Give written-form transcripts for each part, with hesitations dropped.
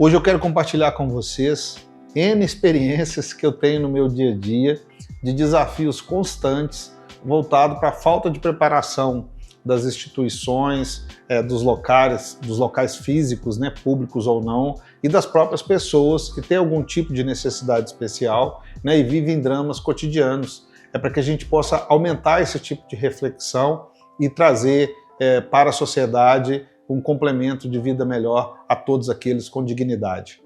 Hoje eu quero compartilhar com vocês N experiências que eu tenho no meu dia a dia de desafios constantes voltado para a falta de preparação das instituições, dos locais físicos, né, públicos ou não, e das próprias pessoas que têm algum tipo de necessidade especial, né, e vivem dramas cotidianos. É para que a gente possa aumentar esse tipo de reflexão e trazer para a sociedade um complemento de vida melhor a todos aqueles com dignidade.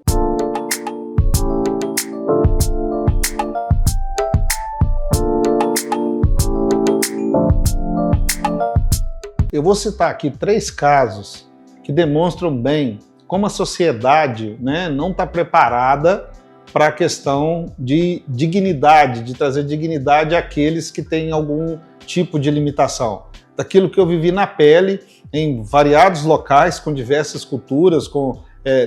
Eu vou citar aqui 3 casos que demonstram bem como a sociedade, né, não está preparada para a questão de dignidade, de trazer dignidade àqueles que têm algum tipo de limitação. Daquilo que eu vivi na pele, em variados locais, com diversas culturas,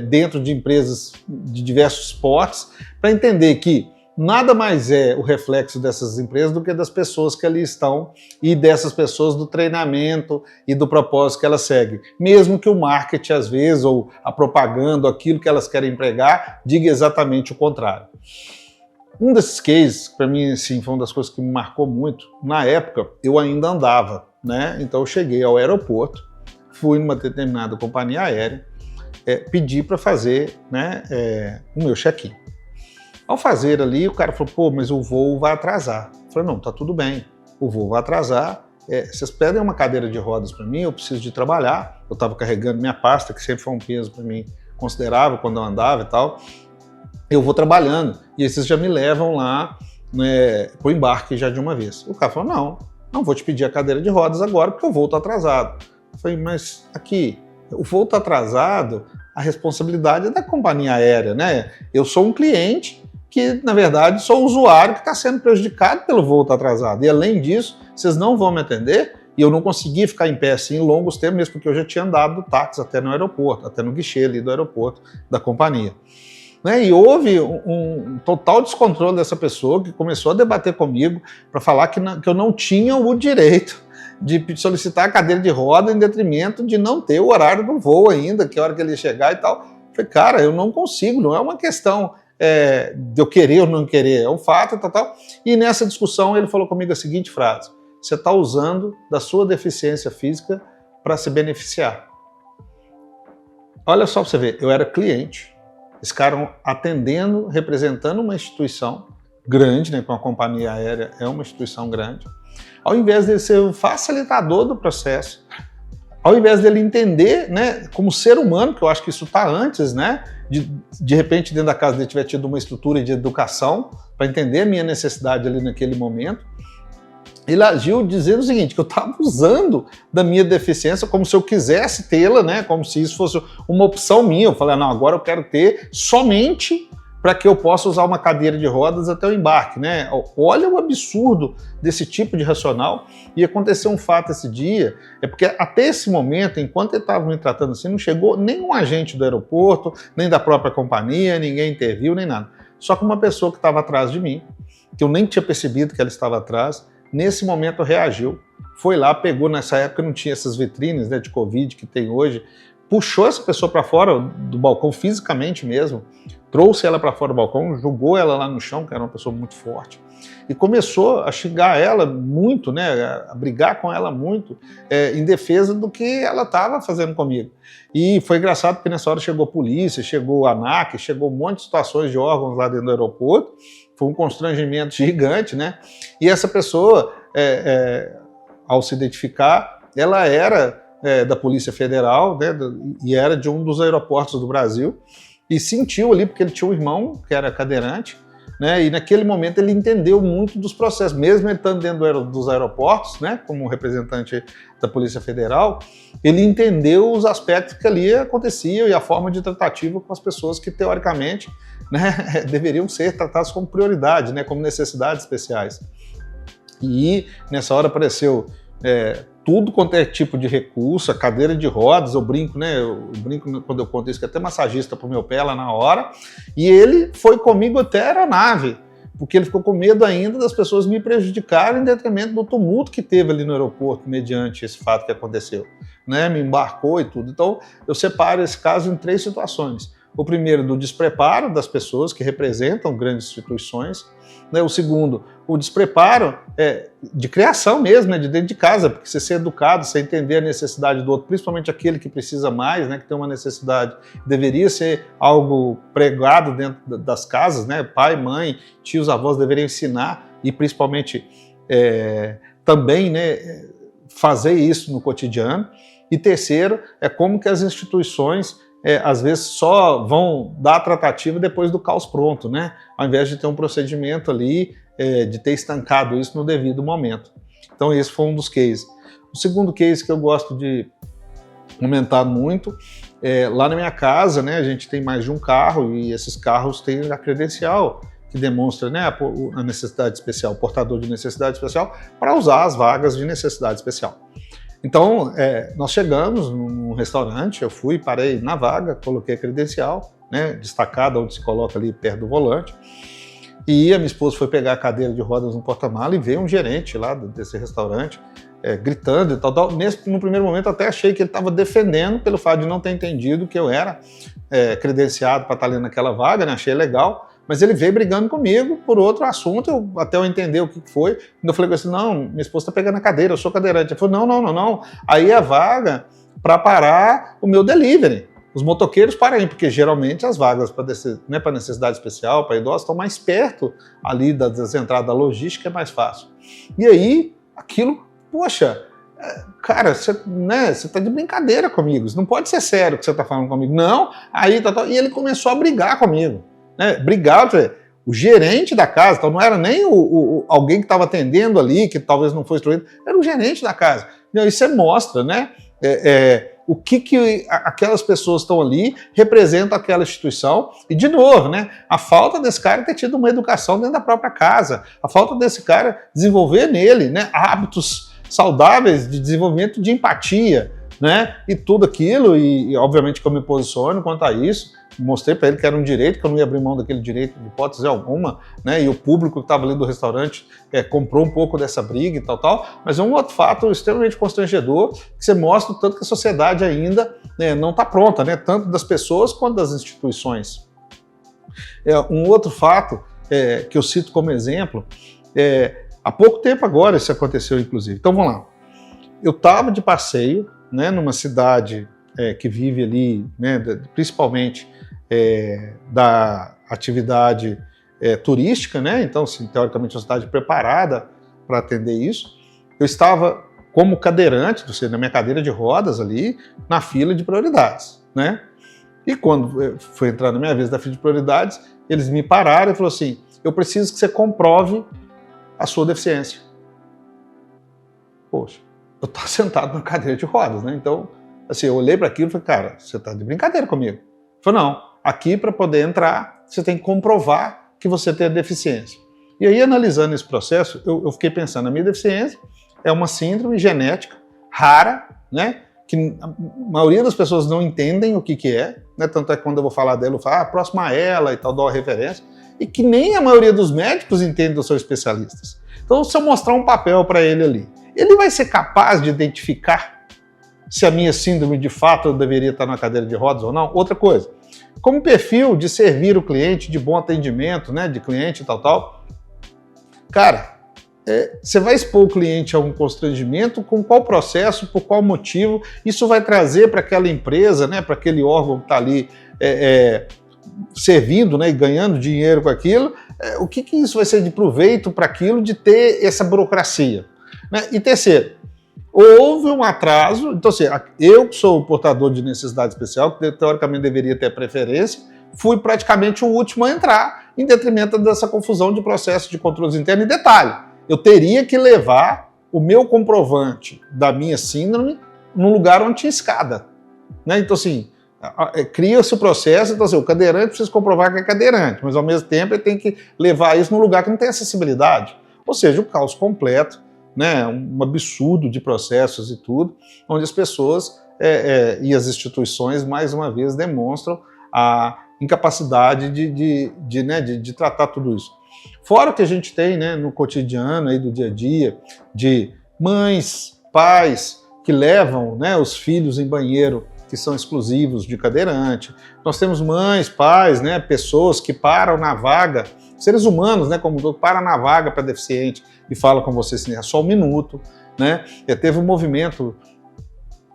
dentro de empresas de diversos portes, para entender que nada mais é o reflexo dessas empresas do que das pessoas que ali estão e dessas pessoas do treinamento e do propósito que elas seguem. Mesmo que o marketing, às vezes, ou a propaganda, aquilo que elas querem empregar, diga exatamente o contrário. Um desses cases, para mim, assim, foi uma das coisas que me marcou muito. Na época, eu ainda andava, né? Então eu cheguei ao aeroporto, fui numa determinada companhia aérea, pedi para fazer, né, o meu check-in. Ao fazer ali, o cara falou, pô, mas o voo vai atrasar. Eu falei, não, tá tudo bem, o voo vai atrasar, vocês pedem uma cadeira de rodas para mim, eu preciso de trabalhar. Eu estava carregando minha pasta, que sempre foi um peso para mim considerável quando eu andava e tal. Eu vou trabalhando, e aí vocês já me levam lá, né, pro embarque já de uma vez. O cara falou, não vou te pedir a cadeira de rodas agora, porque o voo tá atrasado. Eu falei, mas aqui, o voo tá atrasado, a responsabilidade é da companhia aérea, né? Eu sou um cliente que, na verdade, sou o usuário que está sendo prejudicado pelo voo estar atrasado. E, além disso, vocês não vão me atender, e eu não conseguia ficar em pé assim longos tempos, mesmo porque eu já tinha andado do táxi até no aeroporto, até no guichê ali do aeroporto da companhia. Né? E houve um total descontrole dessa pessoa que começou a debater comigo para falar que eu não tinha o direito de solicitar a cadeira de roda em detrimento de não ter o horário do voo ainda, que é a hora que ele ia chegar e tal. Eu falei, cara, eu não consigo, não é uma questão de eu querer ou não querer, é um fato, tal. E nessa discussão ele falou comigo a seguinte frase: você está usando da sua deficiência física para se beneficiar. Olha só para você ver, eu era cliente, eles ficaram atendendo, representando uma instituição grande, né, com a companhia aérea é uma instituição grande, ao invés de ser o facilitador do processo, ao invés dele entender, né, como ser humano, que eu acho que isso está antes, né, de repente dentro da casa dele tiver tido uma estrutura de educação para entender a minha necessidade ali naquele momento, ele agiu dizendo o seguinte, que eu estava usando da minha deficiência como se eu quisesse tê-la, né, como se isso fosse uma opção minha. Eu falei, não, agora eu quero ter somente para que eu possa usar uma cadeira de rodas até o embarque, né? Olha o absurdo desse tipo de racional. E aconteceu um fato esse dia, porque até esse momento, enquanto ele estava me tratando assim, não chegou nenhum agente do aeroporto, nem da própria companhia, ninguém interviu, nem nada. Só que uma pessoa que estava atrás de mim, que eu nem tinha percebido que ela estava atrás, nesse momento reagiu, foi lá, pegou, nessa época não tinha essas vitrines, né, de Covid que tem hoje, puxou essa pessoa para fora do balcão, fisicamente mesmo, trouxe ela para fora do balcão, jogou ela lá no chão, que era uma pessoa muito forte, e começou a xingar ela muito, né, a brigar com ela muito, em defesa do que ela estava fazendo comigo. E foi engraçado porque nessa hora chegou a polícia, chegou a ANAC, chegou um monte de situações de órgãos lá dentro do aeroporto, foi um constrangimento gigante, né? E essa pessoa, ao se identificar, ela era da Polícia Federal, né, e era de um dos aeroportos do Brasil, e sentiu ali, porque ele tinha um irmão que era cadeirante, né, e naquele momento ele entendeu muito dos processos, mesmo ele estando dentro dos aeroportos, né, como representante da Polícia Federal, ele entendeu os aspectos que ali aconteciam e a forma de tratativa com as pessoas que, teoricamente, né, deveriam ser tratadas como prioridade, né, como necessidades especiais. E nessa hora apareceu tudo quanto é tipo de recurso, a cadeira de rodas, eu brinco, né? Eu brinco quando eu conto isso, que até massagista pro meu pé lá na hora, e ele foi comigo até a aeronave, porque ele ficou com medo ainda das pessoas me prejudicarem em detrimento do tumulto que teve ali no aeroporto, mediante esse fato que aconteceu, né? Me embarcou e tudo. Então, eu separo esse caso em 3 situações. O primeiro, do despreparo das pessoas que representam grandes instituições, né? O segundo, o despreparo de criação mesmo, né? De dentro de casa, porque você ser educado, você entender a necessidade do outro, principalmente aquele que precisa mais, né? Que tem uma necessidade, deveria ser algo pregado dentro das casas, né? Pai, mãe, tios, avós deveriam ensinar e principalmente também, né, fazer isso no cotidiano. E terceiro, como que as instituições às vezes só vão dar a tratativa depois do caos pronto, né? Ao invés de ter um procedimento ali, de ter estancado isso no devido momento. Então esse foi um dos cases. O segundo case que eu gosto de comentar muito, lá na minha casa, né, a gente tem mais de um carro e esses carros têm a credencial que demonstra, né, a necessidade especial, o portador de necessidade especial, para usar as vagas de necessidade especial. Então, nós chegamos num restaurante, eu fui, parei na vaga, coloquei a credencial, né, destacada, onde se coloca ali perto do volante, e a minha esposa foi pegar a cadeira de rodas no porta-mala e veio um gerente lá desse restaurante, gritando e tal. No primeiro momento até achei que ele estava defendendo pelo fato de não ter entendido que eu era credenciado para estar ali naquela vaga, né, achei legal. Mas ele veio brigando comigo por outro assunto, até eu entender o que foi. Eu falei com ele assim, não, minha esposa está pegando a cadeira, eu sou cadeirante. Ele falou, não. Aí é vaga para parar o meu delivery. Os motoqueiros param aí, porque geralmente as vagas para necessidade especial, para idosos, estão mais perto ali das entradas da logística, é mais fácil. E aí, aquilo, poxa, cara, você tá de brincadeira comigo, isso não pode ser sério que você está falando comigo. Não, aí, e ele começou a brigar comigo. Brigar, o gerente da casa, então não era nem alguém que estava atendendo ali, que talvez não foi instruído, era o gerente da casa. Então, isso mostra, né, o que aquelas pessoas estão ali, representam aquela instituição, e de novo, né, a falta desse cara ter tido uma educação dentro da própria casa, a falta desse cara desenvolver nele, né, hábitos saudáveis de desenvolvimento de empatia, né, e tudo aquilo, e obviamente que eu me posiciono quanto a isso. Mostrei para ele que era um direito, que eu não ia abrir mão daquele direito de hipótese alguma, né? E o público que estava ali do restaurante comprou um pouco dessa briga e tal, mas é um outro fato extremamente constrangedor, que você mostra o tanto que a sociedade ainda, né, não está pronta, né? Tanto das pessoas quanto das instituições. Um outro fato que eu cito como exemplo, há pouco tempo agora isso aconteceu, inclusive. Então vamos lá. Eu estava de passeio, né, numa cidade que vive ali, né, principalmente da atividade turística, né? Então, assim, teoricamente, uma cidade preparada para atender isso. Eu estava como cadeirante, ou seja, na minha cadeira de rodas ali, na fila de prioridades, né? E quando foi entrar na minha vez da fila de prioridades, eles me pararam e falaram assim, eu preciso que você comprove a sua deficiência. Poxa, eu estou sentado na cadeira de rodas, né? Então, assim, eu olhei para aquilo e falei, cara, você está de brincadeira comigo. Ele falou, não, aqui para poder entrar, você tem que comprovar que você tem a deficiência. E aí, analisando esse processo, eu fiquei pensando, a minha deficiência é uma síndrome genética rara, né, que a maioria das pessoas não entendem o que é, né, tanto é que quando eu vou falar dela, eu falo, próxima a ela e tal, dou a referência, e que nem a maioria dos médicos entendem, são especialistas. Então, se eu mostrar um papel para ele ali, ele vai ser capaz de identificar se a minha síndrome de fato eu deveria estar na cadeira de rodas ou não? Outra coisa, como perfil de servir o cliente, de bom atendimento, né, de cliente e tal, cara, você vai expor o cliente a um constrangimento, com qual processo, por qual motivo, isso vai trazer para aquela empresa, né, para aquele órgão que está ali servindo, né, e ganhando dinheiro com aquilo, o que isso vai ser de proveito para aquilo de ter essa burocracia, né? E terceiro, houve um atraso, então assim, eu que sou o portador de necessidade especial, que teoricamente deveria ter preferência, fui praticamente o último a entrar, em detrimento dessa confusão de processo de controles internos. E detalhe, eu teria que levar o meu comprovante da minha síndrome num lugar onde tinha escada, né? Então assim, cria-se o processo, então assim, o cadeirante precisa comprovar que é cadeirante, mas ao mesmo tempo ele tem que levar isso num lugar que não tem acessibilidade, ou seja, o caos completo, né, um absurdo de processos e tudo, onde as pessoas e as instituições, mais uma vez, demonstram a incapacidade de tratar tudo isso. Fora o que a gente tem, né, no cotidiano aí do dia a dia, de mães, pais que levam, né, os filhos em banheiro que são exclusivos de cadeirante. Nós temos mães, pais, né, pessoas que param na vaga, seres humanos, né, como todo, param na vaga para deficiente e falam com você assim, é só um minuto, né? Teve um movimento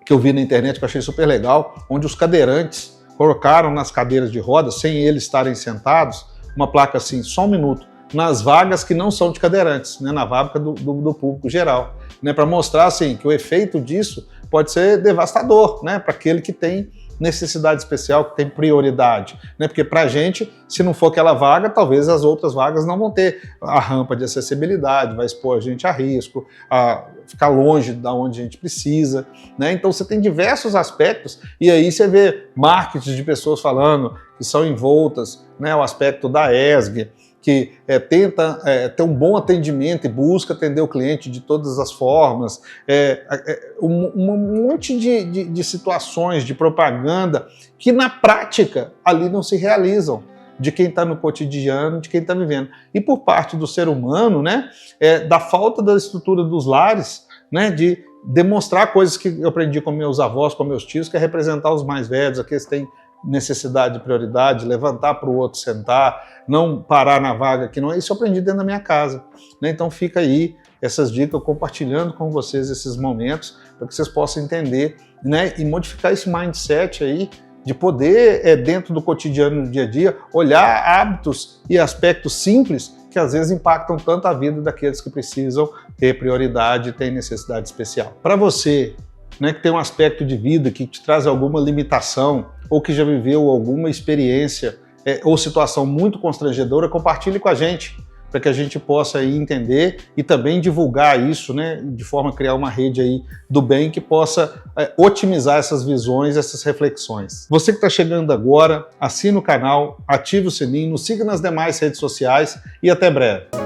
que eu vi na internet que eu achei super legal, onde os cadeirantes colocaram nas cadeiras de rodas, sem eles estarem sentados, uma placa assim, só um minuto, nas vagas que não são de cadeirantes, né, na vaga do público geral, né, para mostrar assim, que o efeito disso pode ser devastador, né, para aquele que tem necessidade especial, que tem prioridade, né, porque para a gente, se não for aquela vaga, talvez as outras vagas não vão ter a rampa de acessibilidade, vai expor a gente a risco, a ficar longe da onde a gente precisa, né, então você tem diversos aspectos, e aí você vê marketing de pessoas falando que são envoltas, né, o aspecto da ESG, que tenta ter um bom atendimento e busca atender o cliente de todas as formas, um monte de situações de propaganda que na prática ali não se realizam, de quem está no cotidiano, de quem está vivendo. E por parte do ser humano, né, da falta da estrutura dos lares, né, de demonstrar coisas que eu aprendi com meus avós, com meus tios, que é representar os mais velhos, aqueles que têm necessidade de prioridade, levantar para o outro sentar, não parar na vaga que não é. Isso eu aprendi dentro da minha casa, né? Então fica aí essas dicas, compartilhando com vocês esses momentos, para que vocês possam entender, né, e modificar esse mindset aí, de poder, dentro do cotidiano, do dia a dia, olhar hábitos e aspectos simples que às vezes impactam tanto a vida daqueles que precisam ter prioridade e têm necessidade especial. Para você, né, que tem um aspecto de vida que te traz alguma limitação, ou que já viveu alguma experiência ou situação muito constrangedora, compartilhe com a gente, para que a gente possa aí entender e também divulgar isso, né, de forma a criar uma rede aí do bem que possa otimizar essas visões, essas reflexões. Você que está chegando agora, assina o canal, ative o sininho, nos siga nas demais redes sociais e até breve.